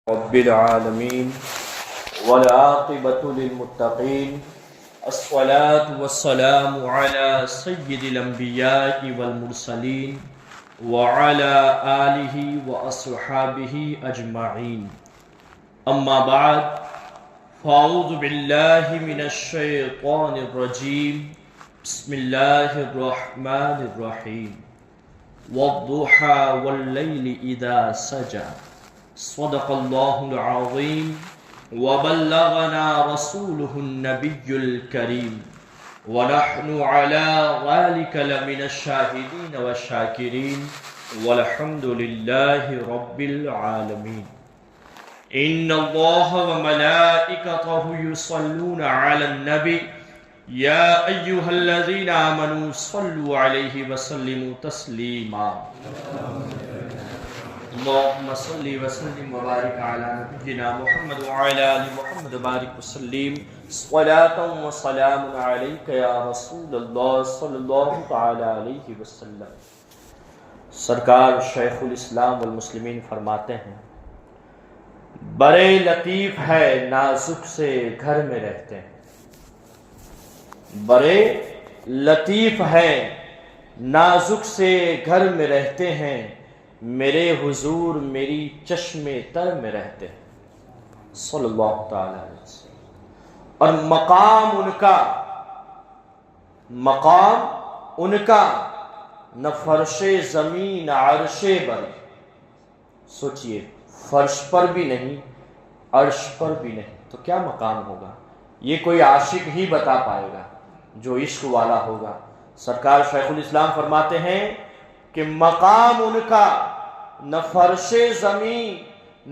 رب العالمين والعاقبة للمتقين الصلاة والسلام على سيد الأنبياء والمرسلين وعلى آله وأصحابه أجمعين أما بعد فأعوذ بالله من الشيطان الرجيم بسم الله الرحمن الرحيم والضحى والليل إذا سجى صدق الله العظيم وبلغنا رسوله النبي الكريم ونحن على ذلك لمن الشاهدين والشاكرين والحمد لله رب العالمين إن الله وملائكته يصلون على النبي يا أيها الذين آمنوا صلوا عليه وسلموا تسليما اللهم صل وسلم وبارك على نبينا محمد وعلى آل محمد وبارك وسلم صلاة وسلام عليك يا رسول اللہ صلی اللہ تعالی علیہ وسلم۔ سرکار شیخ الاسلام والمسلمین فرماتے ہیں بڑے لطیف ہے نازک سے گھر میں رہتے ہیں، بڑے لطیف ہے نازک سے گھر میں رہتے ہیں، میرے حضور میری چشم تر میں رہتے ہیں صلی اللہ تعالی علیہ وسلم۔ اور مقام ان کا نہ فرش زمین عرش بری، سوچئے فرش پر بھی نہیں عرش پر بھی نہیں تو کیا مقام ہوگا؟ یہ کوئی عاشق ہی بتا پائے گا جو عشق والا ہوگا۔ سرکار شیخ الاسلام فرماتے ہیں کہ مقام ان کا نہ فرش زمین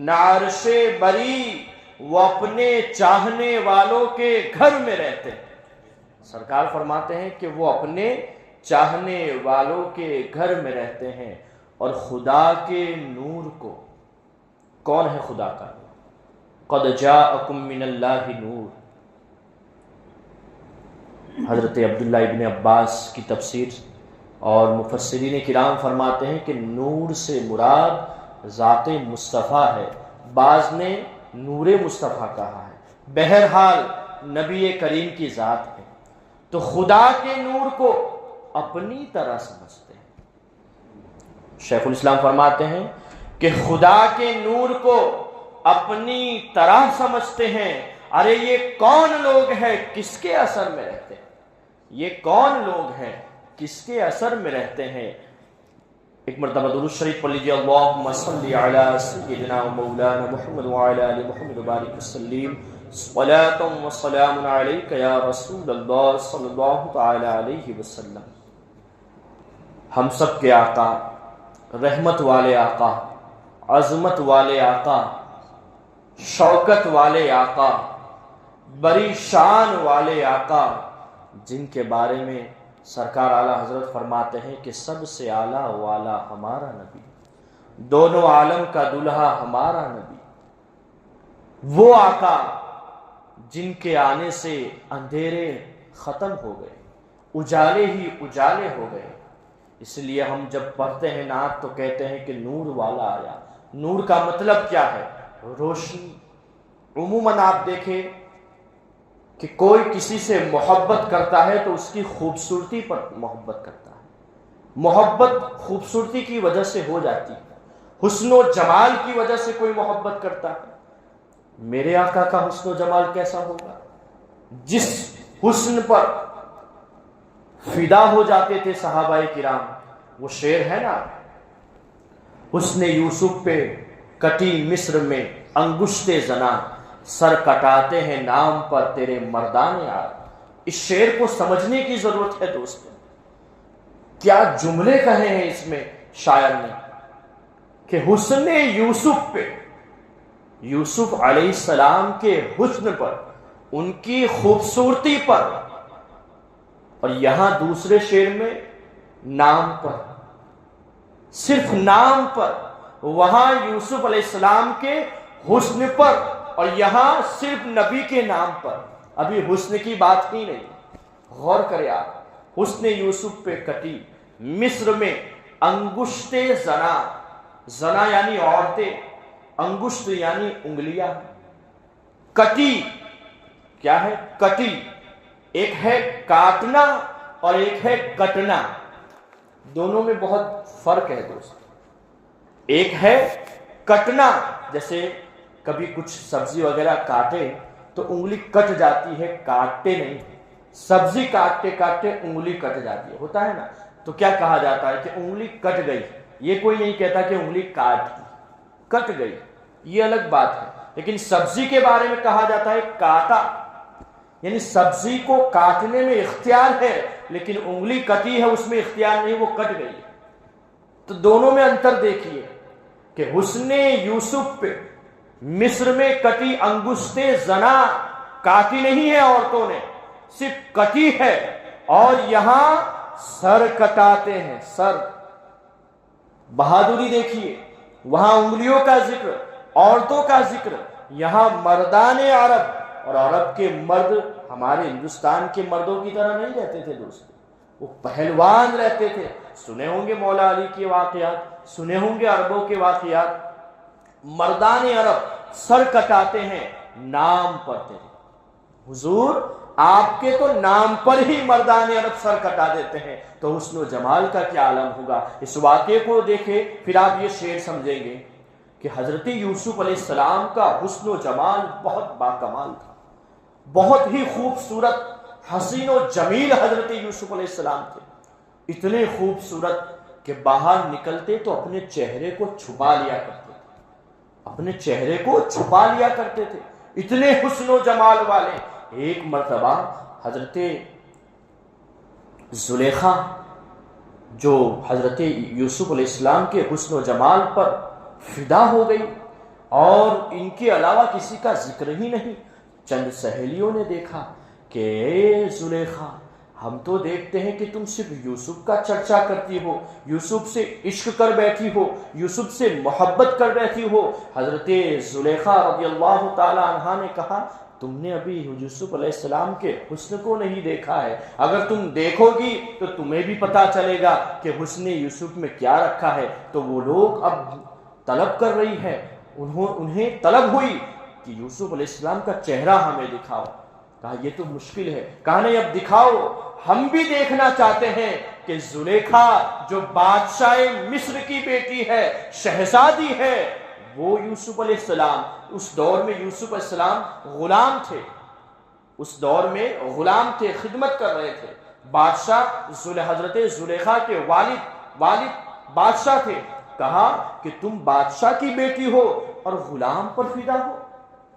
نہ عرش بری، وہ اپنے چاہنے والوں کے گھر میں رہتے ہیں۔ سرکار فرماتے ہیں کہ وہ اپنے چاہنے والوں کے گھر میں رہتے ہیں۔ اور خدا کے نور کو، کون ہے خدا کا نور؟ قد جاءکم من اللہ نور۔ حضرت عبداللہ ابن عباس کی تفسیر اور مفسرین کرام فرماتے ہیں کہ نور سے مراد ذات مصطفیٰ ہے، بعض نے نور مصطفیٰ کہا ہے، بہرحال نبی کریم کی ذات ہے۔ تو خدا کے نور کو اپنی طرح سمجھتے ہیں۔ شیخ الاسلام فرماتے ہیں کہ خدا کے نور کو اپنی طرح سمجھتے ہیں۔ ارے یہ کون لوگ ہیں کس کے اثر میں رہتے ہیں؟ یہ کون لوگ ہیں کس کے اثر میں رہتے ہیں؟ ایک مرتبہ درود شریف پڑھ لیجیے، اللہم صلی علی سیدنا و مولانا محمد وعلی آل محمد وبارک وسلم صلاۃ و سلام علیک یا رسول اللہ صلی اللہ تعالی علیہ وسلم۔ ہم سب کے آقا، رحمت والے آقا، عظمت والے آقا، شوکت والے آقا، بڑی شان والے آقا، جن کے بارے میں سرکار اعلیٰ حضرت فرماتے ہیں کہ سب سے اعلیٰ والا ہمارا نبی، دونوں عالم کا دلہا ہمارا نبی، وہ آقا جن کے آنے سے اندھیرے ختم ہو گئے، اجالے ہی اجالے ہو گئے۔ اس لیے ہم جب پڑھتے ہیں نعت تو کہتے ہیں کہ نور والا آیا۔ نور کا مطلب کیا ہے؟ روشنی۔ عموماً آپ دیکھیں کہ کوئی کسی سے محبت کرتا ہے تو اس کی خوبصورتی پر محبت کرتا ہے۔ محبت خوبصورتی کی وجہ سے ہو جاتی ہے، حسن و جمال کی وجہ سے کوئی محبت کرتا ہے۔ میرے آقا کا حسن و جمال کیسا ہوگا؟ جس حسن پر فدا ہو جاتے تھے صحابہ کرام، وہ شعر ہے نا، حسن یوسف پہ کٹی مصر میں انگشت زنا، سر کٹاتے ہیں نام پر تیرے مردان یار۔ اس شعر کو سمجھنے کی ضرورت ہے دوستو۔ کیا جملے کہے ہیں اس میں شاعر نے کہ حسن یوسف پہ، یوسف علیہ السلام کے حسن پر، ان کی خوبصورتی پر، اور یہاں دوسرے شعر میں نام پر، صرف نام پر، وہاں یوسف علیہ السلام کے حسن پر اور یہاں صرف نبی کے نام پر۔ ابھی حسن کی بات ہی نہیں، غور کرے آپ۔ حسن یوسف پہ کٹی مصر میں انگشت زنا، زنا یعنی عورتیں، انگشت یعنی انگلیاں، کٹی کیا ہے؟ کٹی، ایک ہے کاٹنا اور ایک ہے کٹنا، دونوں میں بہت فرق ہے دوست۔ ایک ہے کٹنا، جیسے کبھی کچھ سبزی وغیرہ کاٹے تو انگلی کٹ جاتی ہے، کاٹتے نہیں، سبزی کاٹتے کاٹتے انگلی کٹ جاتی ہے، ہوتا ہے نا، تو کیا کہا جاتا ہے کہ انگلی کٹ گئی، یہ کوئی نہیں کہتا کہ انگلی کٹ گئی، یہ الگ بات ہے۔ لیکن سبزی کے بارے میں کہا جاتا ہے کاٹا، یعنی سبزی کو کاٹنے میں اختیار ہے لیکن انگلی کٹی ہے اس میں اختیار نہیں، وہ کٹ گئی۔ تو دونوں میں انتر دیکھیے کہ حسن یوسف پہ مصر میں کٹی انگشت زنا کاٹی نہیں ہے عورتوں نے، صرف کٹی ہے، اور یہاں سر کٹاتے ہیں، سر۔ بہادری دیکھیے، وہاں انگلیوں کا ذکر، عورتوں کا ذکر، یہاں مردان عرب، اور عرب کے مرد ہمارے ہندوستان کے مردوں کی طرح نہیں رہتے تھے دوست، وہ پہلوان رہتے تھے۔ سنے ہوں گے مولا علی کے واقعات، سنے ہوں گے عربوں کے واقعات۔ مردان عرب سر کٹاتے ہیں، نام پڑھتے ہیں، حضور آپ کے تو نام پر ہی مردان عرب سر کٹا دیتے ہیں، تو حسن و جمال کا کیا عالم ہوگا۔ اس واقعے کو دیکھیں پھر آپ یہ شعر سمجھیں گے کہ حضرت یوسف علیہ السلام کا حسن و جمال بہت باکمال تھا، بہت ہی خوبصورت، حسین و جمیل حضرت یوسف علیہ السلام تھے، اتنے خوبصورت کہ باہر نکلتے تو اپنے چہرے کو چھپا لیا کرتے تھے، اپنے چہرے کو چھپا لیا کرتے تھے، اتنے حسن و جمال والے۔ ایک مرتبہ حضرت زلیخا جو حضرت یوسف علیہ السلام کے حسن و جمال پر فدا ہو گئی، اور ان کے علاوہ کسی کا ذکر ہی نہیں۔ چند سہیلیوں نے دیکھا کہ اے زلیخا، ہم تو دیکھتے ہیں کہ تم صرف یوسف کا چرچا کرتی ہو، یوسف سے عشق کر بیٹھی ہو، یوسف سے محبت کر بیٹھی ہو۔ حضرت زلیخا رضی اللہ تعالی عنہا نے کہا تم نے ابھی یوسف علیہ السلام کے حسن کو نہیں دیکھا ہے، اگر تم دیکھو گی تو تمہیں بھی پتا چلے گا کہ حسن یوسف میں کیا رکھا ہے۔ تو وہ لوگ اب طلب کر رہی ہے، انہیں طلب ہوئی کہ یوسف علیہ السلام کا چہرہ ہمیں دکھاؤ۔ کہا یہ تو مشکل ہے، کہا نہیں اب دکھاؤ، ہم بھی دیکھنا چاہتے ہیں کہ زلیخا جو بادشاہ مصر کی بیٹی ہے، شہزادی ہے، وہ یوسف علیہ السلام، اس دور میں یوسف علیہ السلام غلام تھے، اس دور میں غلام تھے، خدمت کر رہے تھے، بادشاہ حضرت زلیخا کے والد بادشاہ تھے۔ کہا کہ تم بادشاہ کی بیٹی ہو اور غلام پر فدا ہو،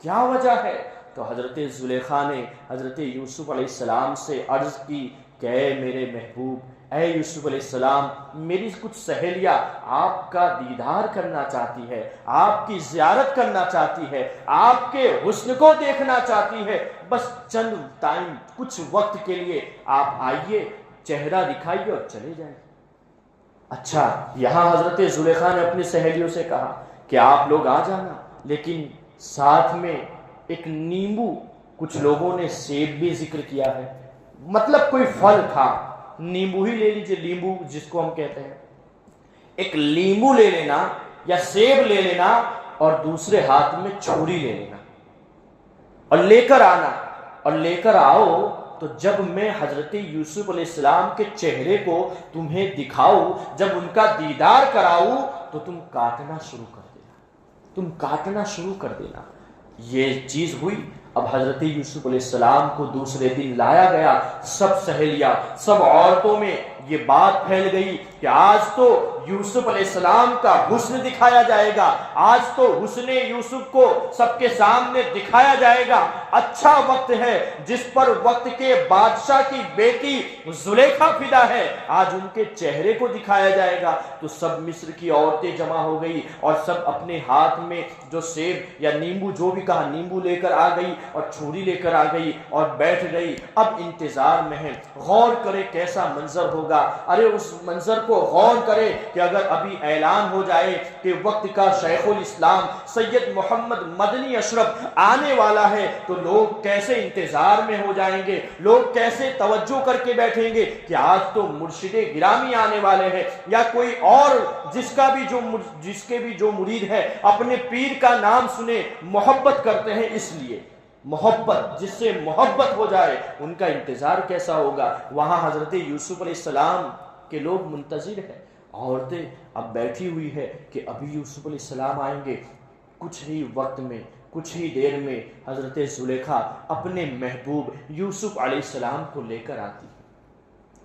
کیا وجہ ہے؟ تو حضرت زلیخا نے حضرت یوسف علیہ السلام سے عرض کی کہ اے میرے محبوب، اے یوسف علیہ السلام، میری کچھ سہیلیاں آپ کا دیدار کرنا چاہتی ہے، آپ کی زیارت کرنا چاہتی ہے، آپ کے حسن کو دیکھنا چاہتی ہے، بس چند ٹائم، کچھ وقت کے لیے آپ آئیے، چہرہ دکھائیے اور چلے جائیں۔ اچھا، یہاں حضرت زلیخا نے اپنی سہیلیوں سے کہا کہ آپ لوگ آ جانا، لیکن ساتھ میں ایک نیمبو، کچھ لوگوں نے سیب بھی ذکر کیا ہے، مطلب کوئی پھل تھا، نیمبو ہی لے لیجئے، لیمبو جس کو ہم کہتے ہیں، ایک لیمبو لے لینا یا سیب لے لینا اور دوسرے ہاتھ میں چھری لے لینا اور لے کر آنا، اور لے کر آؤ تو جب میں حضرت یوسف علیہ السلام کے چہرے کو تمہیں دکھاؤں، جب ان کا دیدار کراؤں تو تم کاٹنا شروع کر دینا، تم کاٹنا شروع کر دینا۔ یہ چیز ہوئی۔ اب حضرت یوسف علیہ السلام کو دوسرے دن لایا گیا، سب سہیلیاں، سب عورتوں میں یہ بات پھیل گئی کہ آج تو یوسف علیہ السلام کا حسن دکھایا جائے گا، آج تو حسن یوسف کو سب کے سامنے دکھایا جائے گا۔ اچھا وقت ہے جس پر وقت کے بادشاہ کی بیٹی زلیخا فدا ہے، آج ان کے چہرے کو دکھایا جائے گا۔ تو سب مصر کی عورتیں جمع ہو گئی اور سب اپنے ہاتھ میں جو سیب یا نیمبو، جو بھی کہا، نیمبو لے کر آ گئی اور چھری لے کر آ گئی اور بیٹھ گئی۔ اب انتظار میں ہے، غور کرے کیسا منظر ہوگا۔ ہوگا. ارے اس منظر کو غور کرے کہ اگر ابھی اعلان ہو جائے کہ وقت کا شیخ الاسلام سید محمد مدنی اشرف آنے والا ہے تو لوگ کیسے انتظار میں ہو جائیں گے, لوگ کیسے توجہ کر کے بیٹھیں گے کہ آج تو مرشد گرامی آنے والے ہیں, یا کوئی اور جس کے بھی جو مرید ہے اپنے پیر کا نام سنے محبت کرتے ہیں, اس لیے محبت, جس سے محبت ہو جائے ان کا انتظار کیسا ہوگا. وہاں حضرت یوسف علیہ السلام کے لوگ منتظر ہیں, عورتیں اب بیٹھی ہوئی ہے کہ ابھی یوسف علیہ السلام آئیں گے. کچھ ہی وقت میں, کچھ ہی دیر میں حضرت زلیخا اپنے محبوب یوسف علیہ السلام کو لے کر آتی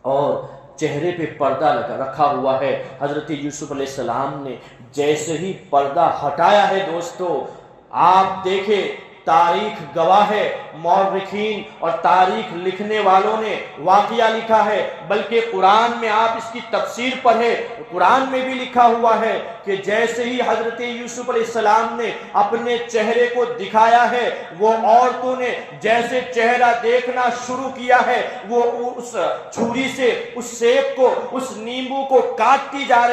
اور چہرے پہ پردہ رکھا ہوا ہے. حضرت یوسف علیہ السلام نے جیسے ہی پردہ ہٹایا ہے دوستو, آپ دیکھیں تاریخ گواہ ہے, مورخین اور تاریخ لکھنے والوں نے واقعہ لکھا ہے, بلکہ قرآن میں آپ اس کی تفسیر پڑھیں, قرآن میں بھی لکھا ہوا ہے کہ جیسے ہی حضرت یوسف علیہ السلام نے اپنے چہرے کو دکھایا ہے, وہ عورتوں نے جیسے چہرہ دیکھنا شروع کیا ہے, وہ اس چھری سے اس سیب کو, اس نیمبو کو کاٹتی جا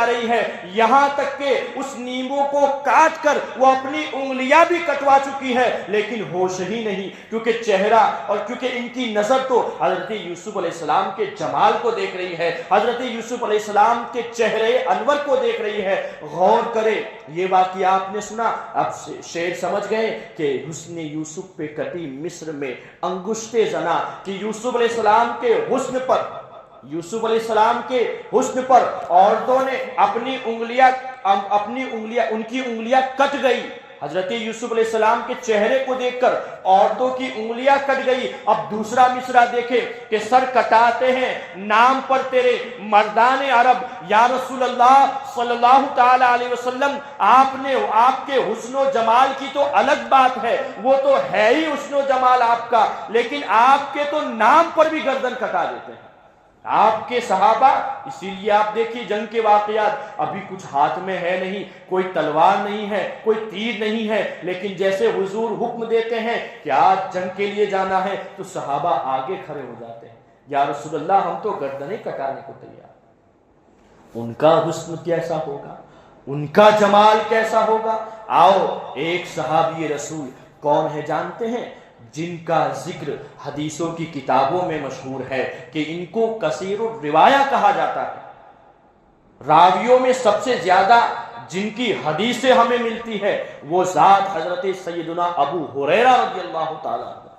رہی ہے, یہاں تک کہ اس نیمبو کو کاٹ کر وہ اپنی انگلیاں بھی کٹوا چکی ہے, لیکن ہوش ہی نہیں, کیونکہ چہرہ اور کیونکہ ان کی نظر تو حضرت یوسف علیہ السلام کے جمال کو دیکھ رہی ہے, حضرت یوسف علیہ السلام کے چہرے انور کو دیکھ رہی ہے. غور کرے, یہ واقعہ آپ نے سنا, اب شعر سمجھ گئے کہ حسن یوسف پہ کٹی مصر میں انگشت زنا, کہ یوسف علیہ السلام کے حسن پر عورتوں نے اپنی انگلیاں ان کی انگلیاں کٹ گئی. حضرت یوسف علیہ السلام کے چہرے کو دیکھ کر عورتوں کی انگلیاں کٹ گئی. اب دوسرا مصرع دیکھیں کہ سر کٹاتے ہیں نام پر تیرے مردان عرب, یا رسول اللہ صلی اللہ تعالی علیہ وسلم, آپ کے حسن و جمال کی تو الگ بات ہے, وہ تو ہے ہی حسن و جمال آپ کا, لیکن آپ کے تو نام پر بھی گردن کٹا دیتے ہیں آپ کے صحابہ. اسی لیے آپ دیکھیے جنگ کے واقعات, ابھی کچھ ہاتھ میں ہے نہیں, کوئی تلوار نہیں ہے, کوئی تیر نہیں ہے, لیکن جیسے حضور حکم دیتے ہیں کہ آج جنگ کے لیے جانا ہے تو صحابہ آگے کھڑے ہو جاتے ہیں, یا رسول اللہ ہم تو گردنیں کٹانے کو تیار. ان کا حسن کیسا ہوگا, ان کا جمال کیسا ہوگا. آؤ ایک صحابی رسول کون ہے جانتے ہیں, جن کا ذکر حدیثوں کی کتابوں میں مشہور ہے کہ ان کو کثیر الروایہ کہا جاتا ہے. راویوں میں سب سے زیادہ جن کی حدیثیں ہمیں ملتی ہے وہ ذات حضرت سیدنا ابو ہریرہ رضی اللہ تعالیٰ عنہ.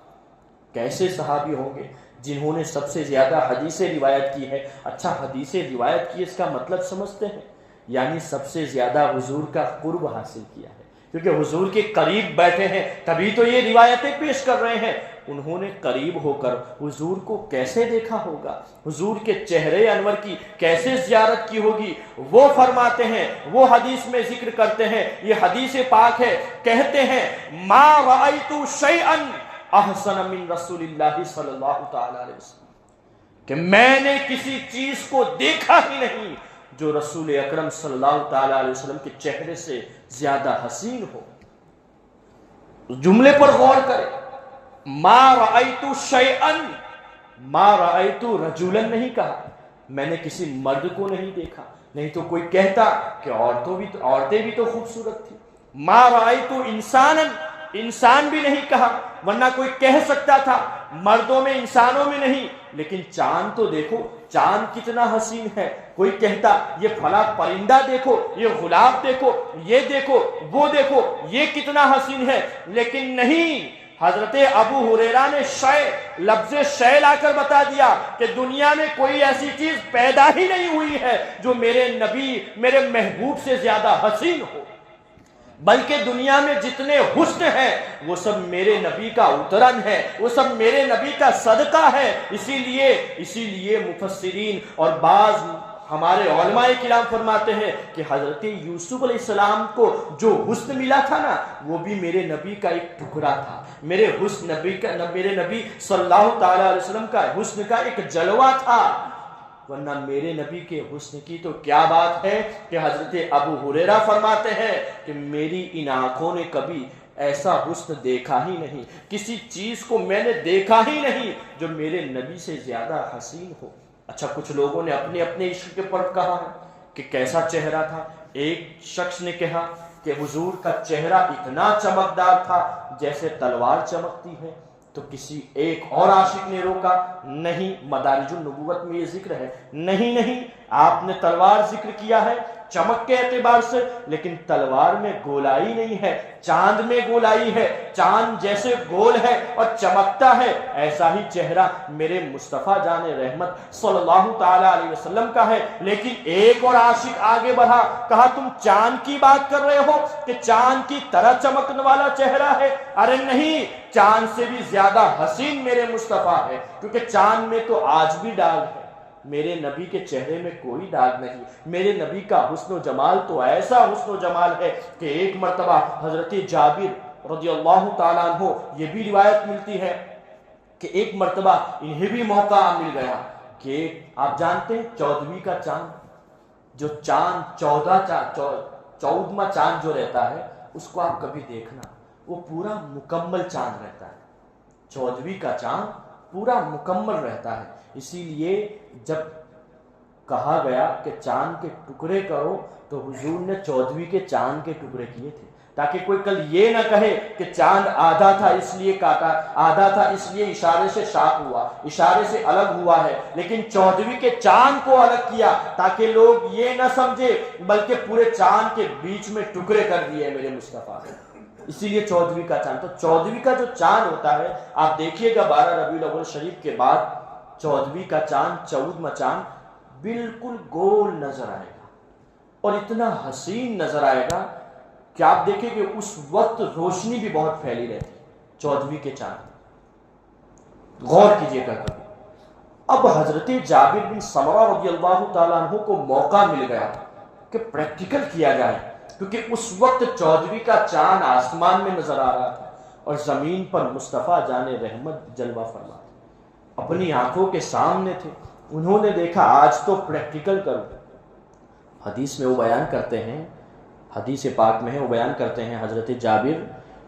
کیسے صحابی ہوں گے جنہوں نے سب سے زیادہ حدیثیں روایت کی ہے. اچھا, حدیثیں روایت کی اس کا مطلب سمجھتے ہیں, یعنی سب سے زیادہ حضور کا قرب حاصل کیا ہے, کیونکہ حضور کے قریب بیٹھے ہیں تبھی تو یہ روایتیں پیش کر رہے ہیں. انہوں نے قریب ہو کر حضور کو کیسے دیکھا ہوگا, حضور کے چہرے انور کی کیسے زیارت کی ہوگی, وہ فرماتے ہیں, وہ حدیث میں ذکر کرتے ہیں, یہ حدیث پاک ہے, کہتے ہیں ما رأیت شیئا احسن من رسول اللہ صلی اللہ تعالی علیہ وسلم, کہ میں نے کسی چیز کو دیکھا ہی نہیں جو رسول اکرم صلی اللہ تعالی علیہ وسلم کے چہرے سے زیادہ حسین ہو. جملے پر غور کریں, ما رأیت شیئا, ما رأیت رجلا نہیں کہا, میں نے کسی مرد کو نہیں دیکھا, نہیں تو کوئی کہتا کہ عورتیں بھی تو خوبصورت تھی. ما رأیت انسانا, انسان بھی نہیں کہا, ورنہ کوئی کہہ سکتا تھا مردوں میں انسانوں میں نہیں, لیکن چاند تو دیکھو, چاند کتنا حسین ہے, کوئی کہتا یہ فلاں پرندہ دیکھو, یہ غلاب دیکھو, یہ دیکھو, وہ دیکھو, یہ کتنا حسین ہے, لیکن نہیں. حضرت ابو ہریرہ نے لفظ شے لا کر بتا دیا کہ دنیا میں کوئی ایسی چیز پیدا ہی نہیں ہوئی ہے جو میرے نبی, میرے محبوب سے زیادہ حسین ہو, بلکہ دنیا میں جتنے حسن ہیں وہ سب میرے نبی کا اترن ہے, وہ سب میرے نبی کا صدقہ ہے. اسی لیے مفسرین اور بعض ہمارے علماء کرام فرماتے ہیں کہ حضرت یوسف علیہ السلام کو جو حسن ملا تھا نا, وہ بھی میرے نبی کا ایک ٹکڑا تھا, میرے نبی صلی اللہ تعالی علیہ وسلم کا حسن کا ایک جلوہ تھا. ورنہ میرے نبی کے حسن کی تو کیا بات ہے کہ حضرت ابو ہریرہ فرماتے ہیں کہ میری ان آنکھوں نے کبھی ایسا حسن دیکھا ہی نہیں, کسی چیز کو میں نے دیکھا ہی نہیں جو میرے نبی سے زیادہ حسین ہو. اچھا کچھ لوگوں نے اپنے اپنے عشق کے پر کہا ہے کہ کیسا چہرہ تھا. ایک شخص نے کہا کہ حضور کا چہرہ اتنا چمکدار تھا جیسے تلوار چمکتی ہے. تو کسی ایک اور عاشق نے روکا, نہیں, مدارج النبوت میں یہ ذکر ہے, نہیں, آپ نے تلوار ذکر کیا ہے چمک کے اعتبار سے, لیکن تلوار میں گولائی نہیں ہے, چاند میں گولائی ہے. چاند جیسے گول ہے اور چمکتا ہے, ایسا ہی چہرہ میرے مصطفیٰ جان رحمت صلی اللہ تعالی علیہ وسلم کا ہے. لیکن ایک اور عاشق آگے بڑھا, کہا تم چاند کی بات کر رہے ہو کہ چاند کی طرح چمکنے والا چہرہ ہے؟ ارے نہیں, چاند سے بھی زیادہ حسین میرے مصطفیٰ ہے, کیونکہ چاند میں تو آج بھی داغ ہے, میرے نبی کے چہرے میں کوئی داغ نہیں. میرے نبی کا حسن و جمال تو ایسا حسن و جمال ہے کہ ایک مرتبہ حضرت جابر رضی اللہ تعالیٰ عنہ, یہ بھی روایت ملتی ہے کہ ایک مرتبہ انہیں بھی موقع مل گیا کہ آپ جانتے ہیں 14ویں کا چاند, جو چاند 14واں چاند جو رہتا ہے اس کو آپ کبھی دیکھنا, وہ پورا مکمل چاند رہتا ہے. 14ویں کا چاند پورا مکمل رہتا ہے. اسی لیے جب کہا گیا کہ چاند کے ٹکڑے کرو تو حضور نے 14ویں کے چاند کے ٹکڑے کیے تھے, تاکہ کوئی کل یہ نہ کہے کہ چاند آدھا تھا اس لیے کاٹا, آدھا تھا اس لیے اشارے سے شاق ہوا, اشارے سے الگ ہوا ہے, لیکن 14ویں کے چاند کو الگ کیا تاکہ لوگ یہ نہ سمجھے, بلکہ پورے چاند کے بیچ میں ٹکڑے کر دیے میرے مصطفیٰ نے. اسی لیے 14ویں کا چاند. تو 14ویں کا جو چاند ہوتا ہے, آپ دیکھیے گا 12 ربیع الاول شریف کے بعد 14ویں کا چاند, 14واں چاند بالکل گول نظر آئے گا اور اتنا حسین نظر آئے گا کہ آپ دیکھیں کہ اس وقت روشنی بھی بہت پھیلی رہتی ہے 14ویں کے چاند. غور کیجئے گا کبھی. اب حضرت جابر بن سمرہ رضی اللہ تعالیٰ عنہ کو موقع مل گیا کہ پریکٹیکل کیا جائے, کیونکہ اس وقت 14ویں کا چاند آسمان میں نظر آ رہا تھا اور زمین پر مصطفیٰ جان رحمت جلوہ فرما اپنی آنکھوں کے سامنے تھے. انہوں نے دیکھا آج تو پریکٹیکل کرو. حدیث میں وہ بیان کرتے ہیں, حدیث پاک میں ہے, وہ بیان کرتے ہیں حضرت جابر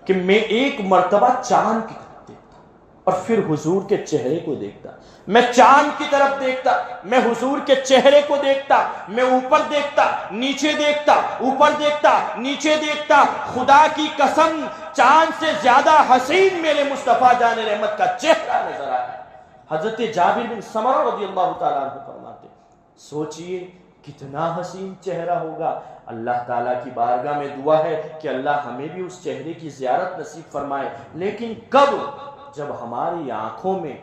کہ میں ایک مرتبہ چاند کی طرف دیکھتا اور پھر حضور کے چہرے کو دیکھتا. میں چاند کی طرف دیکھتا, میں حضور کے چہرے کو دیکھتا, میں اوپر دیکھتا, نیچے دیکھتا, اوپر دیکھتا, نیچے دیکھتا. خدا کی قسم چاند سے زیادہ حسین میرے مصطفیٰ جان رحمت کا چہرہ نظر آیا. حضرت جابر بن سمرہ رضی اللہ تعالیٰ عنہ فرماتے, سوچئے کتنا حسین چہرہ ہوگا. اللہ تعالیٰ کی بارگاہ میں دعا ہے کہ اللہ ہمیں بھی اس چہرے کی زیارت نصیب فرمائے. لیکن کب؟ جب ہماری آنکھوں میں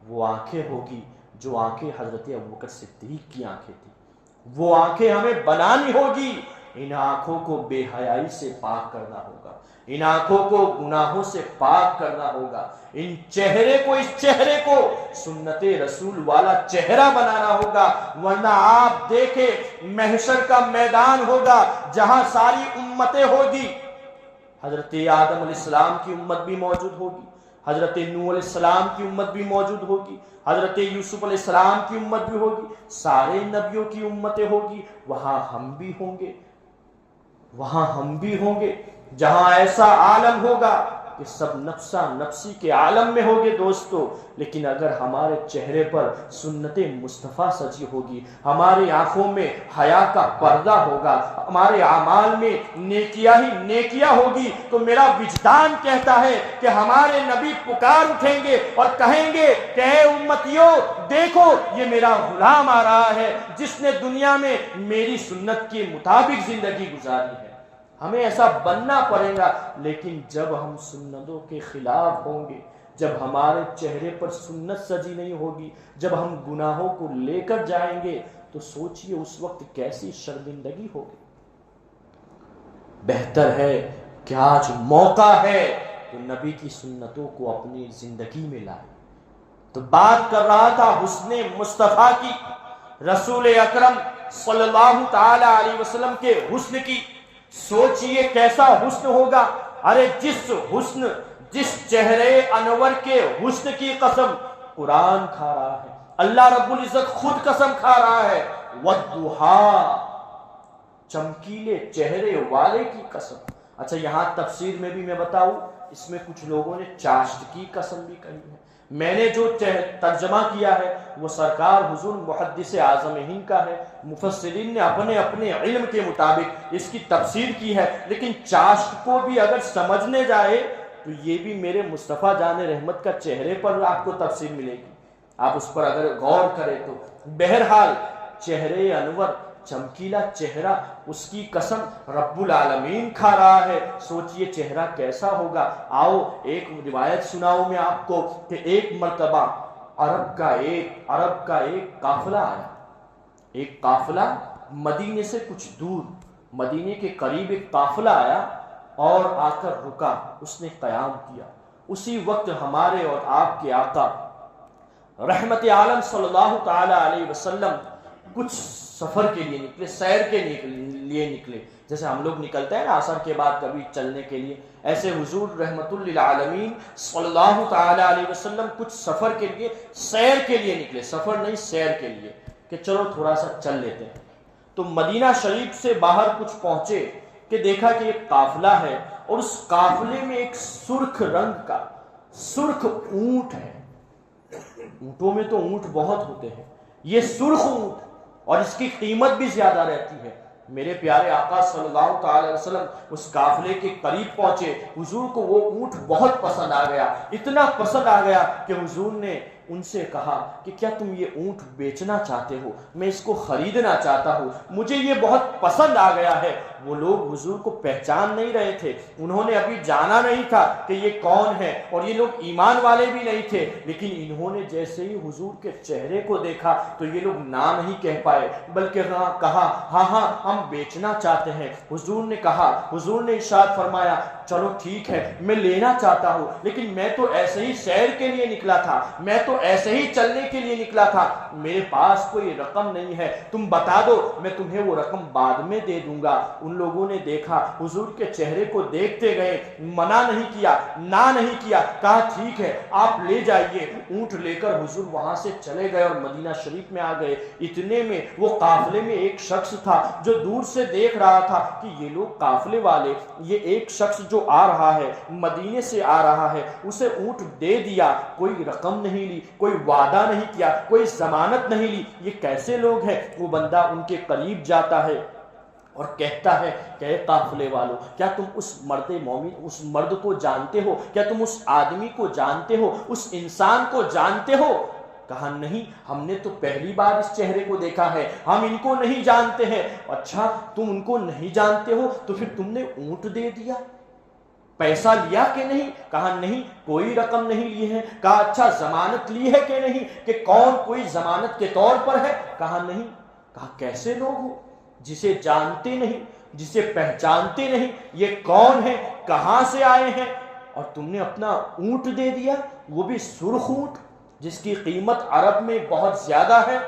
وہ آنکھیں ہوگی جو آنکھیں حضرت ابوبکر صدیق کی آنکھیں تھی. وہ آنکھیں ہمیں بنانی ہوگی. ان آنکھوں کو بے حیائی سے پاک کرنا ہوگا, ان آنکھوں کو گناہوں سے پاک کرنا ہوگا, ان چہرے کو, اس چہرے کو سنت رسول والا چہرہ بنانا ہوگا. ورنہ آپ دیکھیں محشر کا میدان ہوگا جہاں ساری امتیں ہوگی. حضرت آدم علیہ السلام کی امت بھی موجود ہوگی, حضرت نوح علیہ السلام کی امت بھی موجود ہوگی, حضرت یوسف علیہ السلام کی امت بھی ہوگی, سارے نبیوں کی امتیں ہوگی. وہاں ہم بھی ہوں گے, وہاں ہم بھی ہوں گے, جہاں ایسا عالم ہوگا کہ سب نفسا نفسی کے عالم میں ہوگے دوستو. لیکن اگر ہمارے چہرے پر سنت مصطفیٰ سجی ہوگی, ہماری آنکھوں میں حیا کا پردہ ہوگا, ہمارے اعمال میں نیکیاں ہی نیکیاں ہوگی, تو میرا وجدان کہتا ہے کہ ہمارے نبی پکار اٹھیں گے اور کہیں گے کہ اے امتیوں دیکھو یہ میرا غلام آ رہا ہے جس نے دنیا میں میری سنت کے مطابق زندگی گزاری ہے. ہمیں ایسا بننا پڑے گا. لیکن جب ہم سنتوں کے خلاف ہوں گے, جب ہمارے چہرے پر سنت سجی نہیں ہوگی, جب ہم گناہوں کو لے کر جائیں گے, تو سوچئے اس وقت کیسی شرمندگی ہوگی. بہتر ہے کہ آج موقع ہے تو نبی کی سنتوں کو اپنی زندگی میں لائیں. تو بات کر رہا تھا حسن مصطفیٰ کی, رسول اکرم صلی اللہ تعالی علیہ وسلم کے حسن کی. سوچئے کیسا حسن ہوگا. ارے جس چہرے انور کے حسن کی قسم قرآن کھا رہا ہے, اللہ رب العزت خود قسم کھا رہا ہے, والضحیٰ, چمکیلے چہرے والے کی قسم. اچھا یہاں تفسیر میں بھی میں بتاؤں, اس میں کچھ لوگوں نے چاشت کی قسم بھی کہی ہے. میں نے جو ترجمہ کیا ہے وہ سرکار حضور محدث اعظم ہند کا ہے، مفسرین نے اپنے اپنے علم کے مطابق اس کی تفسیر کی ہے، لیکن چاشت کو بھی اگر سمجھنے جائے تو یہ بھی میرے مصطفیٰ جان رحمت کا چہرے پر آپ کو تفسیر ملے گی، آپ اس پر اگر غور کریں تو۔ بہرحال چہرے انور، چمکیلا چہرہ، اس کی قسم رب العالمین کھا رہا ہے، سوچئے چہرہ کیسا ہوگا۔ آؤ ایک روایت سناؤں میں آپ کو کہ ایک مرتبہ عرب کا ایک قافلہ آیا، ایک قافلہ مدینے سے کچھ دور، مدینے کے قریب ایک قافلہ آیا اور آ کر رکا، اس نے قیام کیا۔ اسی وقت ہمارے اور آپ کے آقا رحمت عالم صلی اللہ تعالی علیہ وسلم کچھ سفر کے لیے نکلے، سیر کے لیے نکلے، جیسے ہم لوگ نکلتے ہیں نا عصر کے بعد کبھی چلنے کے لیے، ایسے حضور رحمت للعالمین صلی اللہ تعالی علیہ وسلم کچھ سفر کے لیے، سیر کے لیے نکلے، سفر نہیں سیر کے لیے، کہ چلو تھوڑا سا چل لیتے ہیں۔ تو مدینہ شریف سے باہر کچھ پہنچے کہ دیکھا کہ ایک قافلہ ہے اور اس قافلے میں ایک سرخ رنگ کا سرخ اونٹ ہے۔ اونٹوں میں تو اونٹ بہت ہوتے ہیں، یہ سرخ اونٹ، اور اس کی قیمت بھی زیادہ رہتی ہے۔ میرے پیارے آقا صلی اللہ تعالی علیہ وسلم اس قافلے کے قریب پہنچے، حضور کو وہ اونٹ بہت پسند آ گیا، اتنا پسند آ گیا کہ حضور نے ان سے کہا کہ کیا تم یہ اونٹ بیچنا چاہتے ہو؟ میں اس کو خریدنا چاہتا ہوں، مجھے یہ بہت پسند آ گیا ہے۔ وہ لوگ حضور کو پہچان نہیں رہے تھے، انہوں نے ابھی جانا نہیں تھا کہ یہ کون ہے، اور یہ لوگ ایمان والے بھی نہیں تھے، لیکن انہوں نے جیسے ہی حضور کے چہرے کو دیکھا تو یہ لوگ نہ نہیں کہہ پائے، بلکہ کہا ہاں ہم بیچنا چاہتے ہیں۔ حضور نے ارشاد فرمایا چلو ٹھیک ہے، میں لینا چاہتا ہوں، لیکن میں تو ایسے ہی سیر کے لیے نکلا تھا، میں تو ایسے ہی چلنے کے لیے نکلا تھا، میرے پاس کوئی رقم نہیں ہے، تم بتا دو میں تمہیں وہ رقم بعد میں دے دوں گا۔ ان لوگوں نے دیکھا، حضور کے چہرے کو دیکھتے گئے، منع نہیں کیا، نہ نہیں کیا، کہا ٹھیک ہے آپ لے جائیے۔ اونٹ لے کر حضور وہاں سے چلے گئے اور مدینہ شریف میں آ گئے۔ اتنے میں وہ قافلے میں ایک شخص تھا جو دور سے دیکھ رہا تھا کہ یہ لوگ قافلے والے، یہ ایک شخص جو آ رہا ہے، مدینے سے آ رہا ہے، اسے اونٹ دے دیا، کوئی رقم نہیں لی، کوئی وعدہ نہیں کیا، کوئی ضمانت نہیں لی، یہ کیسے لوگ ہیں؟ وہ بندہ ان کے قریب جاتا ہے اور کہتا ہے کہ اے قافلے والوں، کیا تم اس مرد مومن، اس مرد کو جانتے ہو؟ کیا تم اس آدمی کو جانتے ہو، اس انسان کو جانتے ہو؟ کہا نہیں، ہم نے تو پہلی بار اس چہرے کو دیکھا ہے، ہم ان کو نہیں جانتے ہیں۔ اچھا تم ان کو نہیں جانتے ہو تو پھر تم نے اونٹ دے دیا، پیسہ لیا کہ نہیں؟ کہا نہیں، کوئی رقم نہیں لی ہے۔ کہا اچھا ضمانت لی ہے کہ نہیں، کہ کون کوئی ضمانت کے طور پر ہے؟ کہا نہیں۔ کہا کیسے لوگ ہو، جسے جانتے نہیں، جسے پہچانتے نہیں، یہ کون ہے، کہاں سے آئے ہیں، اور تم نے اپنا اونٹ دے دیا، وہ بھی سرخ اونٹ جس کی قیمت عرب میں بہت زیادہ ہے،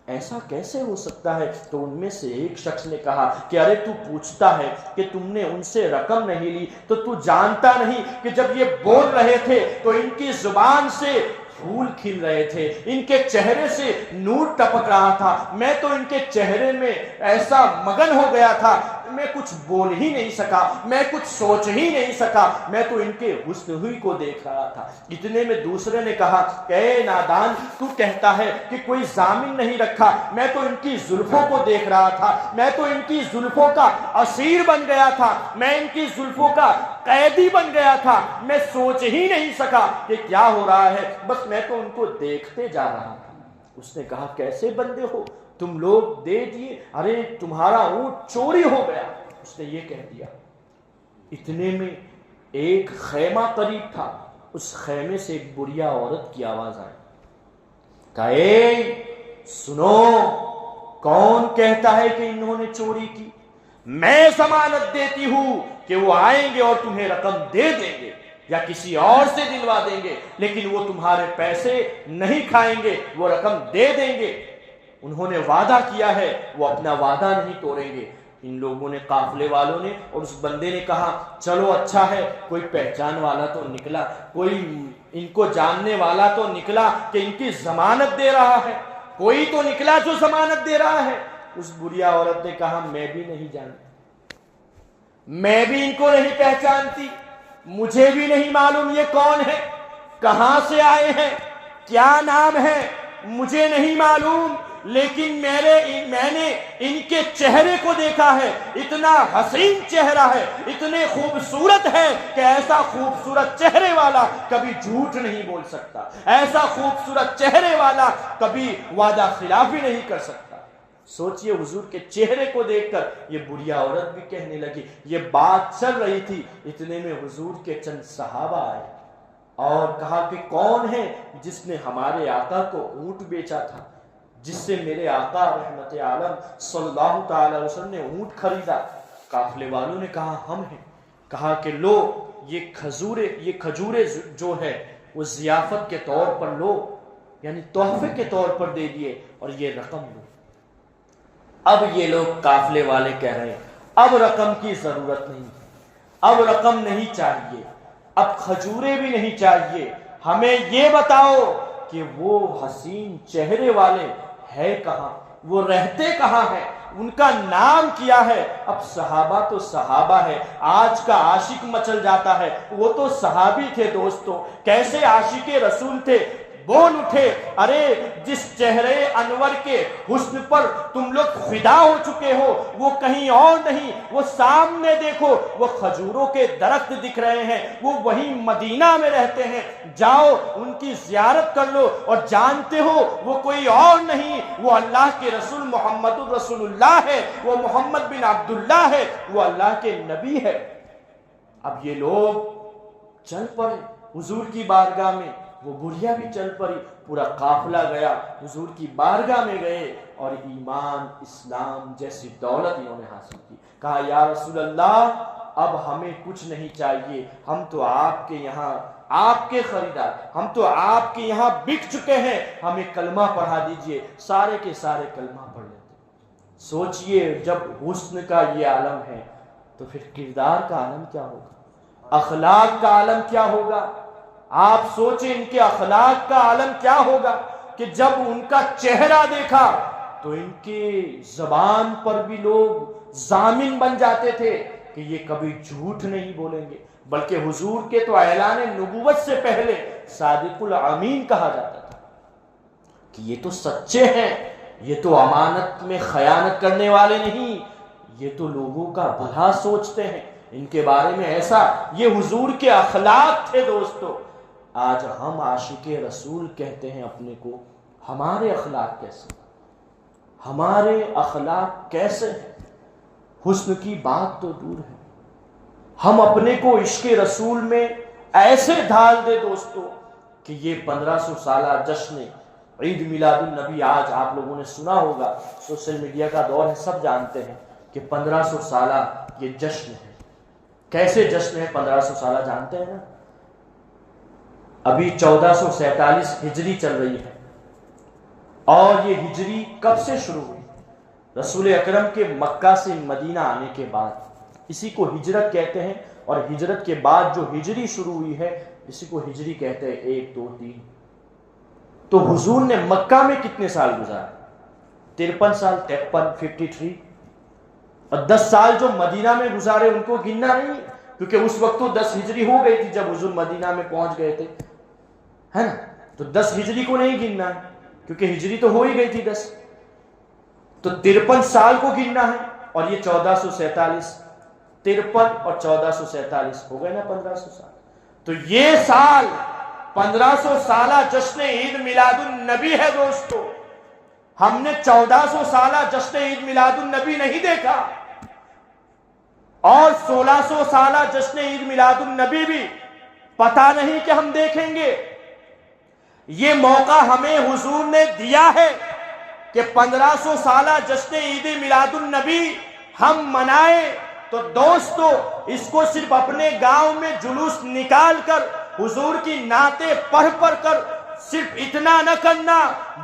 ایسا کیسے ہو سکتا ہے؟ تو ان میں سے ایک شخص نے کہا کہ ارے تو پوچھتا ہے کہ تم نے ان سے رقم نہیں لی تو تو جانتا نہیں کہ جب یہ بول رہے تھے تو ان کی زبان سے پھول کھل رہے تھے، ان کے چہرے سے نور ٹپک رہا تھا، میں تو ان کے چہرے میں ایسا مگن ہو گیا تھا، میں کچھ بول ہی نہیں سکا، میں کچھ سوچ ہی نہیں سکا، میں تو ان کے حسن ہی کو دیکھ رہا تھا۔ اتنے میں دوسرے نے کہا کہ اے نادان، تو کہتا ہے کہ کوئی ضامن نہیں رکھا، میں تو ان کی زلفوں کو دیکھ رہا تھا، میں تو ان کی زلفوں کا اسیر بن گیا تھا، میں ان کی زلفوں کا قیدی بن گیا تھا، میں سوچ ہی نہیں سکا کہ کیا ہو رہا ہے، بس میں تو ان کو دیکھتے جا رہا تھا۔ اس نے کہا کیسے بندے ہو تم لوگ، دے دیے، ارے تمہارا اونٹ چوری ہو گیا، اس نے یہ کہہ دیا۔ اتنے میں ایک خیمہ قریب تھا، اس خیمے سے ایک بڑھیا عورت کی آواز آئی، کہا اے سنو، کون کہتا ہے کہ انہوں نے چوری کی؟ میں ضمانت دیتی ہوں کہ وہ آئیں گے اور تمہیں رقم دے دیں گے یا کسی اور سے دلوا دیں گے، لیکن وہ تمہارے پیسے نہیں کھائیں گے، وہ رقم دے دیں گے۔ انہوں نے وعدہ کیا ہے، وہ اپنا وعدہ نہیں توڑیں گے۔ ان لوگوں نے، قافلے والوں نے اور اس بندے نے کہا چلو اچھا ہے، کوئی پہچان والا تو نکلا، کوئی ان کو جاننے والا تو نکلا کہ ان کی ضمانت دے رہا ہے، کوئی تو نکلا جو ضمانت دے رہا ہے۔ اس بڑھیا عورت نے کہا میں بھی نہیں جانتی، میں بھی ان کو نہیں پہچانتی، مجھے بھی نہیں معلوم یہ کون ہے۔ کہاں سے آئے ہیں، کیا نام ہے مجھے نہیں معلوم، لیکن میں نے ان کے چہرے کو دیکھا ہے، اتنا حسین چہرہ ہے، اتنے خوبصورت ہے کہ ایسا خوبصورت چہرے والا کبھی جھوٹ نہیں بول سکتا، ایسا خوبصورت چہرے والا کبھی وعدہ خلافی نہیں کر سکتا۔ سوچئے حضور کے چہرے کو دیکھ کر یہ بڑھیا عورت بھی کہنے لگی۔ یہ بات چل رہی تھی، اتنے میں حضور کے چند صحابہ آئے اور کہا کہ کون ہے جس نے ہمارے آقا کو اونٹ بیچا تھا، جس سے میرے آقا رحمت عالم صلی اللہ تعالی علیہ وسلم نے اونٹ خریدا؟ قافلے والوں نے کہا ہم ہیں۔ کہا کہ لو یہ کھجورے جو ہے وہ ضیافت کے طور پر لو، یعنی تحفے کے طور پر دے دیے، اور یہ رقم لو۔ اب یہ لوگ قافلے والے کہہ رہے ہیں اب رقم کی ضرورت نہیں، اب رقم نہیں چاہیے، اب کھجورے بھی نہیں چاہیے، ہمیں یہ بتاؤ کہ وہ حسین چہرے والے ہے کہاں، وہ رہتے کہاں ہیں، ان کا نام کیا ہے؟ اب صحابہ تو صحابہ ہے، آج کا عاشق مچل جاتا ہے، وہ تو صحابی تھے دوستو، کیسے عاشق رسول تھے، بول اٹھے ارے جس چہرے انور کے حسن پر تم لوگ فدا ہو چکے ہو وہ کہیں اور نہیں، وہ سامنے دیکھو، وہ کھجوروں کے درخت دکھ رہے ہیں، وہ وہیں مدینہ میں رہتے ہیں، جاؤ ان کی زیارت کر لو، اور جانتے ہو وہ کوئی اور نہیں، وہ اللہ کے رسول محمد الرسول اللہ ہے، وہ محمد بن عبداللہ ہے، وہ اللہ کے نبی ہے۔ اب یہ لوگ چل پڑے حضور کی بارگاہ میں، وہ بڑھیا بھی چل پڑی، پورا قافلہ گیا حضور کی بارگاہ میں گئے اور ایمان اسلام جیسی دولت انہوں نے حاصل کی۔ کہا یا رسول اللہ اب ہمیں کچھ نہیں چاہیے، ہم تو آپ کے یہاں آپ کے خریدار، ہم تو آپ کے یہاں بک چکے ہیں، ہمیں کلمہ پڑھا دیجئے۔ سارے کے سارے کلمہ پڑھ لیتے۔ سوچئے جب حسن کا یہ عالم ہے تو پھر کردار کا عالم کیا ہوگا، اخلاق کا عالم کیا ہوگا؟ آپ سوچیں ان کے اخلاق کا عالم کیا ہوگا کہ جب ان کا چہرہ دیکھا تو ان کے زبان پر بھی لوگ ضامن بن جاتے تھے کہ یہ کبھی جھوٹ نہیں بولیں گے، بلکہ حضور کے تو اعلان نبوت سے پہلے صادق الامین کہا جاتا تھا کہ یہ تو سچے ہیں، یہ تو امانت میں خیانت کرنے والے نہیں، یہ تو لوگوں کا بھلا سوچتے ہیں، ان کے بارے میں ایسا، یہ حضور کے اخلاق تھے دوستو۔ آج ہم عاشق رسول کہتے ہیں اپنے کو، ہمارے اخلاق کیسے، ہمارے اخلاق کیسے ہیں؟ حسن کی بات تو دور ہے، ہم اپنے کو عشق رسول میں ایسے ڈھال دے دوستو کہ یہ 1500 سالہ جشن عید میلاد النبی، آج آپ لوگوں نے سنا ہوگا، سوشل میڈیا کا دور ہے، سب جانتے ہیں کہ 1500 سالہ یہ جشن ہے۔ کیسے جشن ہے 1500 سالہ جانتے ہیں نا؟ ابھی 1447 ہجری چل رہی ہے، اور یہ ہجری کب سے شروع ہوئی؟ رسول اکرم کے مکہ سے مدینہ آنے کے بعد، اسی کو ہجرت کہتے ہیں، اور ہجرت کے بعد جو ہجری شروع ہوئی ہے اسی کو ہجری کہتے ہیں، 1 2 3۔ تو حضور نے مکہ میں کتنے سال گزارے؟ 53 سال، 53 53، اور 10 سال جو مدینہ میں گزارے ان کو گننا نہیں، کیونکہ اس وقت تو 10 ہجری ہو گئی تھی جب حضور مدینہ میں پہنچ گئے تھے، ہے نا؟ تو 10 ہجری کو نہیں گننا ہے کیونکہ ہجری تو ہو ہی گئی تھی 10، تو 53 سال کو گننا ہے، اور یہ 1447، 53 اور 1447 ہو گئے نا 1500 سال۔ تو یہ سال 1500 سالہ جشن عید میلاد النبی ہے دوستو، ہم نے 1400 سالہ جشن عید میلاد النبی نہیں دیکھا، اور 1600 سالہ جشن عید میلاد النبی بھی پتہ نہیں کہ ہم دیکھیں گے۔ یہ موقع ہمیں حضور نے دیا ہے کہ 1500 سالہ جشن عید میلاد النبی ہم منائیں، تو دوستو اس کو صرف اپنے گاؤں میں جلوس نکال کر حضور کی نعتیں پڑھ پڑھ کر صرف اتنا نہ کرنا،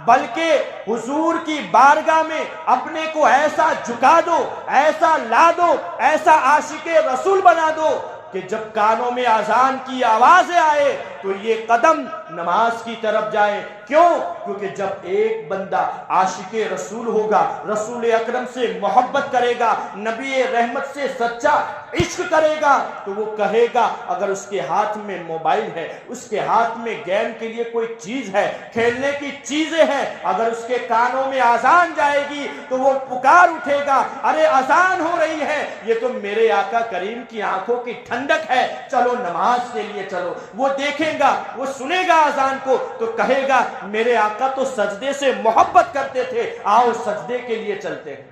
بلکہ حضور کی بارگاہ میں اپنے کو ایسا جھکا دو، ایسا لا دو، ایسا عاشق رسول بنا دو کہ جب کانوں میں اذان کی آوازیں آئے تو یہ قدم نماز کی طرف جائے. کیوں؟ کیونکہ جب ایک بندہ عاشق رسول ہوگا، رسول اکرم سے محبت کرے گا، نبی رحمت سے سچا عشق کرے گا، تو وہ کہے گا اگر اس کے ہاتھ میں موبائل ہے، اس کے ہاتھ میں گیم کے لیے کوئی چیز ہے، کھیلنے کی چیزیں ہیں، اگر اس کے کانوں میں اذان جائے گی تو وہ پکار اٹھے گا، ارے اذان ہو رہی ہے، یہ تو میرے آقا کریم کی آنکھوں کی ٹھنڈک ہے، چلو نماز کے لیے چلو. وہ دیکھے گا، وہ سنے گا اذان کو تو کہے گا میرے آقا تو سجدے سے محبت کرتے تھے، آؤ سجدے کے لیے چلتے ہیں.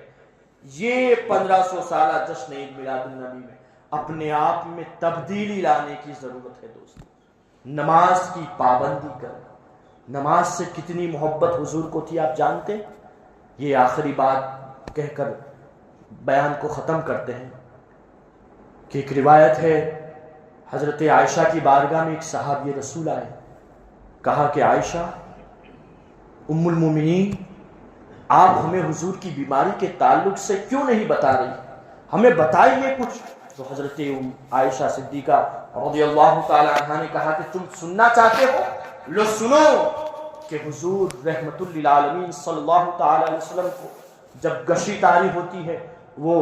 یہ 1500 سالہ جشن عید میلاد النبی میں اپنے آپ میں تبدیلی لانے کی ضرورت ہے. دوستو، نماز کی پابندی کرنا، نماز سے کتنی محبت حضور کو تھی آپ جانتے ہیں؟ یہ آخری بات کہہ کر بیان کو ختم کرتے ہیں کہ ایک روایت ہے، حضرت عائشہ کی بارگاہ میں ایک صحابی رسول آئے، کہا کہ عائشہ ام المومنین، آپ ہمیں حضور کی بیماری کے تعلق سے کیوں نہیں بتا رہی؟ ہمیں بتائیے کچھ. تو حضرت عائشہ صدیقہ رضی اللہ تعالی عنہ نے کہا کہ تم سننا چاہتے ہو؟ لو سنو کہ حضور رحمت للعالمین صلی اللہ تعالی علیہ وسلم کو جب گشی طاری ہوتی ہے وہ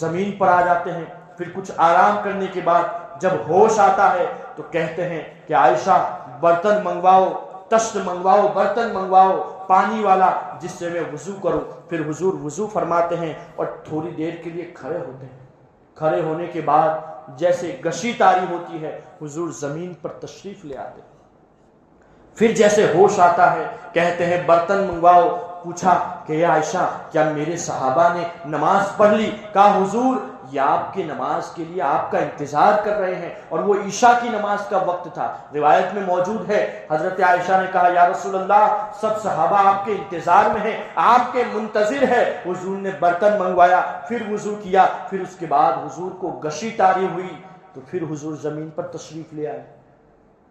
زمین پر آ جاتے ہیں، پھر کچھ آرام کرنے کے بعد جب ہوش آتا ہے تو کہتے ہیں کہ عائشہ برتن منگواؤ، تشت منگواؤ، برتن منگواؤ پانی والا جس سے میں وضو کروں. پھر حضور وضو فرماتے ہیں اور تھوڑی دیر کے لیے کھڑے ہوتے ہیں. کھڑے ہونے کے بعد جیسے گشی طاری ہوتی ہے حضور زمین پر تشریف لے آتے ہیں. پھر جیسے ہوش آتا ہے کہتے ہیں برتن منگواؤ. پوچھا کہ اے عائشہ کیا میرے صحابہ نے نماز پڑھ لی؟ کہا حضور یہ آپ کی نماز کے لیے آپ کا انتظار کر رہے ہیں، اور وہ عشاء کی نماز کا وقت تھا. روایت میں موجود ہے حضرت عائشہ نے کہا یا رسول اللہ سب صحابہ آپ کے انتظار میں ہیں، آپ کے منتظر ہے. حضور نے برتن منگوایا، پھر وضو کیا، پھر اس کے بعد حضور کو گشی طاری ہوئی تو پھر حضور زمین پر تشریف لے آئے.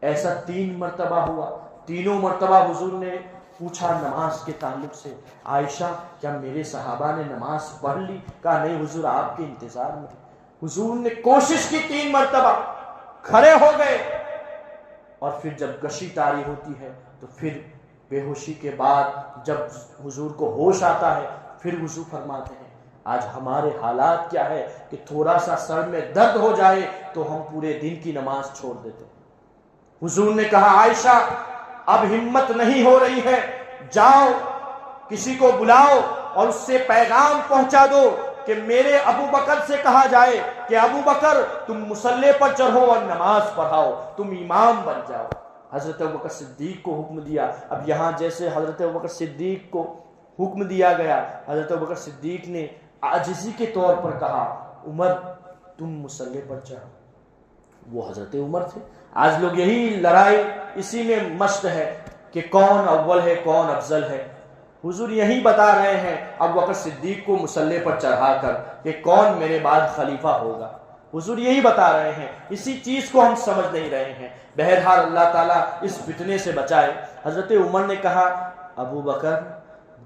ایسا 3 مرتبہ ہوا. تینوں مرتبہ حضور نے پوچھا نماز کے تعلق سے، عائشہ کیا میرے صحابہ نے نماز پڑھ لی؟ کہا نہیں حضور آپ کے انتظار میں. حضور نے کوشش کی 3 مرتبہ، کھڑے ہو گئے، اور پھر جب گشی طاری ہوتی ہے تو پھر بے ہوشی کے بعد جب حضور کو ہوش آتا ہے پھر وضو فرماتے ہیں. آج ہمارے حالات کیا ہے کہ تھوڑا سا سر میں درد ہو جائے تو ہم پورے دن کی نماز چھوڑ دیتے ہیں. حضور نے کہا عائشہ اب ہمت نہیں ہو رہی ہے، جاؤ کسی کو بلاؤ اور اس سے پیغام پہنچا دو کہ میرے ابو بکر سے کہا جائے کہ ابو بکر تم مصلی پر چڑھو اور نماز پڑھاؤ، تم امام بن جاؤ. حضرت ابوبکر صدیق کو حکم دیا. اب یہاں جیسے حضرت ابوبکر صدیق کو حکم دیا گیا، حضرت ابوبکر صدیق نے عاجزی کے طور پر کہا عمر تم مصلی پر چڑھو. وہ حضرت عمر تھے. آج لوگ یہی لڑائی اسی میں مست ہے کہ کون اول ہے کون افضل ہے. حضور یہی بتا رہے ہیں ابو بکر صدیق کو مصلی پر چڑھا کر کہ کون میرے بعد خلیفہ ہوگا. حضور یہی بتا رہے ہیں، اسی چیز کو ہم سمجھ نہیں رہے ہیں. بہرحال اللہ تعالیٰ اس فتنے سے بچائے. حضرت عمر نے کہا ابو بکر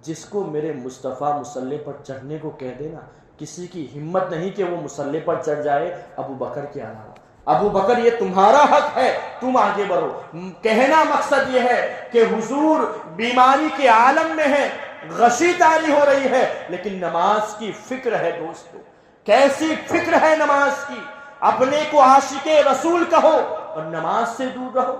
جس کو میرے مصطفیٰ مصلی پر چڑھنے کو کہہ دینا، کسی کی ہمت نہیں کہ وہ مصلی پر چڑھ جائے ابو بکر کے علاوہ. ابو بکر یہ تمہارا حق ہے، تم آگے بڑھو. کہنا مقصد یہ ہے کہ حضور بیماری کے عالم میں ہے، غشی طاری ہو رہی ہے، لیکن نماز کی فکر ہے. دوستو کیسی فکر ہے نماز کی. اپنے کو عاشق رسول کہو اور نماز سے دور رہو.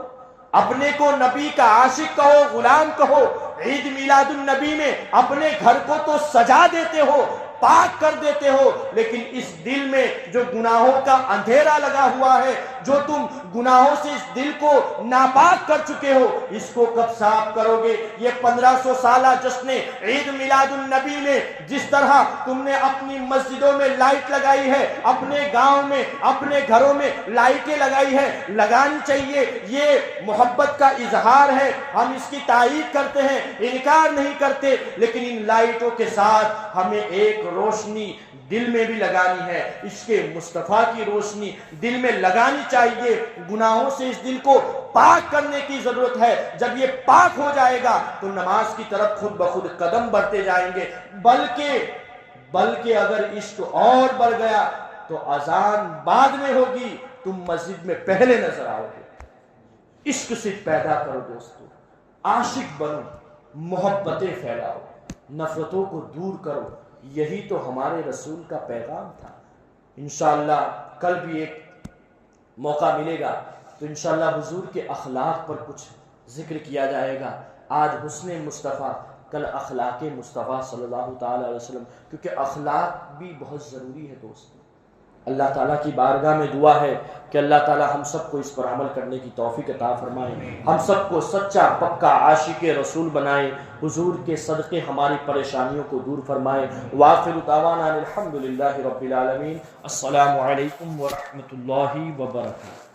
اپنے کو نبی کا عاشق کہو، غلام کہو. عید میلاد النبی میں اپنے گھر کو تو سجا دیتے ہو، پاک کر دیتے ہو، لیکن اس دل میں جو گناہوں کا اندھیرا لگا ہوا ہے، جو تم گناہوں سے اس دل کو ناپاک کر چکے ہو، اس کو کب صاف کرو گے؟ یہ 1500 سالہ جشن عید میلاد النبی میں جس طرح تم نے اپنی مسجدوں میں لائٹ لگائی ہے، اپنے گاؤں میں اپنے گھروں میں لائٹیں لگائی ہے، لگانی چاہیے. یہ محبت کا اظہار ہے، ہم اس کی تائید کرتے ہیں، انکار نہیں کرتے، لیکن ان لائٹوں کے ساتھ ہمیں ایک روشنی دل میں بھی لگانی ہے. عشق مصطفیٰ کی روشنی دل میں لگانی چاہیے. گناہوں سے اس دل کو پاک کرنے کی ضرورت ہے. جب یہ پاک ہو جائے گا تو نماز کی طرف خود بخود قدم بڑھتے جائیں گے. بلکہ اگر عشق اور بڑھ گیا تو اذان بعد میں ہوگی، تم مسجد میں پہلے نظر آؤ گے. عشق سے پیدا کرو دوستو، عاشق بنو، محبتیں پھیلاؤ، نفرتوں کو دور کرو۔ یہی تو ہمارے رسول کا پیغام تھا۔ انشاءاللہ کل بھی ایک موقع ملے گا تو انشاءاللہ حضور کے اخلاق پر کچھ ذکر کیا جائے گا۔ آج حسن مصطفیٰ، کل اخلاق مصطفیٰ صلی اللہ تعالی علیہ وسلم، کیونکہ اخلاق بھی بہت ضروری ہے دوستو۔ اللہ تعالیٰ کی بارگاہ میں دعا ہے کہ اللہ تعالیٰ ہم سب کو اس پر عمل کرنے کی توفیق عطا فرمائے، ہم سب کو سچا پکا عاشق رسول بنائے، حضور کے صدقے ہماری پریشانیوں کو دور فرمائے۔ وآخر دعوانا الحمدللہ رب العالمین۔ السلام علیکم ورحمۃ اللہ وبرکاتہ۔